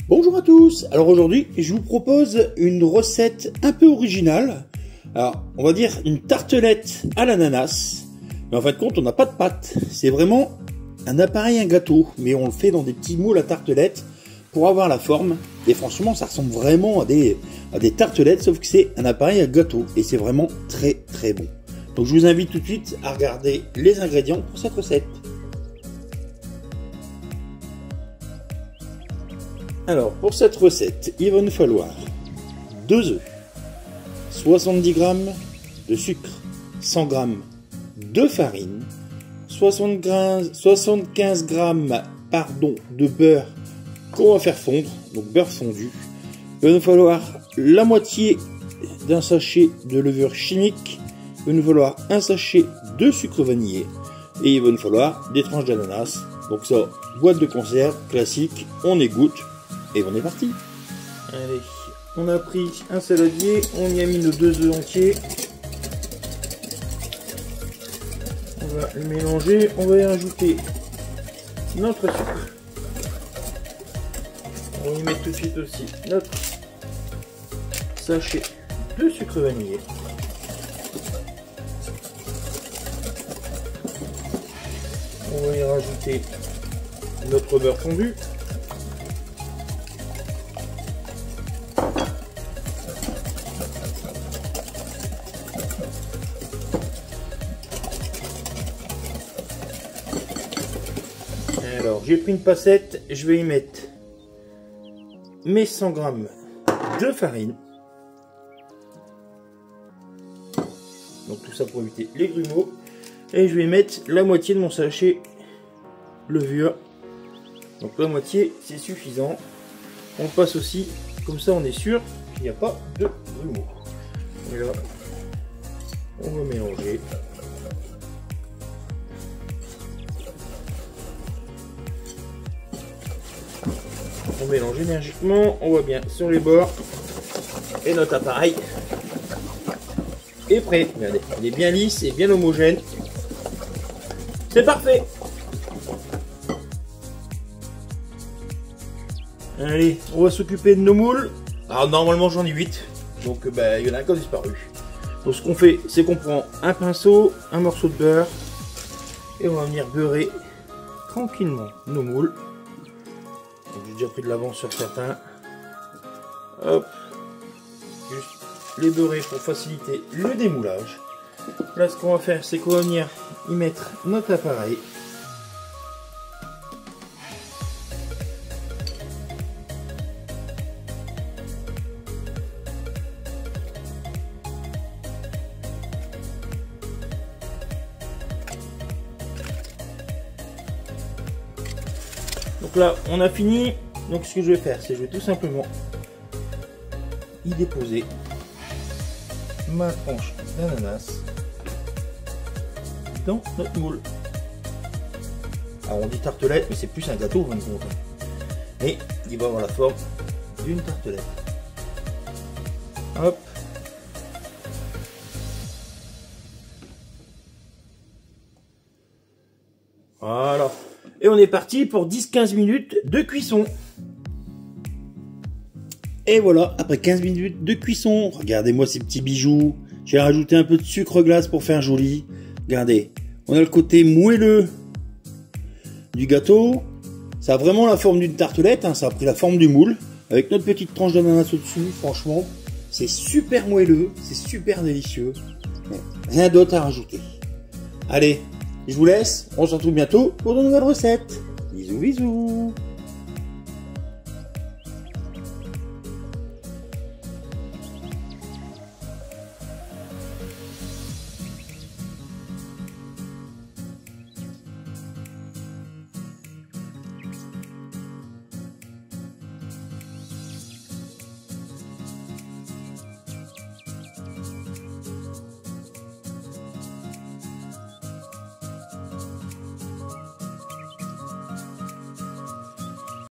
Bonjour à tous. Alors aujourd'hui, je vous propose une recette un peu originale. Alors, on va dire une tartelette à l'ananas. Mais en fin de compte, on n'a pas de pâte. C'est vraiment un appareil, un gâteau. Mais on le fait dans des petits moules à tartelettes pour avoir la forme. Et franchement, ça ressemble vraiment à des tartelettes, sauf que c'est un appareil à gâteau. Et c'est vraiment très très bon. Donc je vous invite tout de suite à regarder les ingrédients pour cette recette. Alors, pour cette recette, il va nous falloir 2 œufs, 70 g de sucre, 100 g de farine, 75 g de beurre qu'on va faire fondre, donc beurre fondu. Il va nous falloir la moitié d'un sachet de levure chimique, il va nous falloir un sachet de sucre vanillé et il va nous falloir des tranches d'ananas. Donc ça, boîte de conserve classique, on égoutte. Et on est parti. Allez, on a pris un saladier, on y a mis nos 2 œufs entiers. On va le mélanger, on va y rajouter notre sucre. On va y mettre tout de suite aussi notre sachet de sucre vanillé. On va y rajouter notre beurre fondu. Alors, j'ai pris une passette, je vais y mettre mes 100 g de farine. Donc tout ça pour éviter les grumeaux. Et je vais mettre la moitié de mon sachet levure. Donc la moitié, c'est suffisant. On passe aussi, comme ça on est sûr qu'il n'y a pas de grumeaux. Et là, on va mélanger. On mélange énergiquement, on voit bien sur les bords. Et notre appareil est prêt. Regardez, il est bien lisse et bien homogène. C'est parfait. Allez, on va s'occuper de nos moules. Alors normalement j'en ai 8. Donc il y en a un qui a disparu. Donc ce qu'on fait, c'est qu'on prend un pinceau, un morceau de beurre. Et on va venir beurrer tranquillement nos moules. J'ai déjà pris de l'avance sur certains. Hop. Juste les beurrer pour faciliter le démoulage. Là, ce qu'on va faire, c'est qu'on va venir y mettre notre appareil. Donc là, on a fini. Donc ce que je vais faire, c'est que je vais tout simplement y déposer ma tranche d'ananas dans notre moule. Alors on dit tartelette, mais c'est plus un gâteau, en fin de compte. Mais il va avoir la forme d'une tartelette. Hop. Voilà. Et on est parti pour 10-15 minutes de cuisson. Et voilà, après 15 minutes de cuisson, regardez-moi ces petits bijoux. J'ai rajouté un peu de sucre glace pour faire joli. Regardez, on a le côté moelleux du gâteau. Ça a vraiment la forme d'une tartelette, hein. Ça a pris la forme du moule. Avec notre petite tranche d'ananas au-dessus, franchement, c'est super moelleux, c'est super délicieux. Mais rien d'autre à rajouter. Allez, je vous laisse, on se retrouve bientôt pour de nouvelles recettes. Bisous bisous.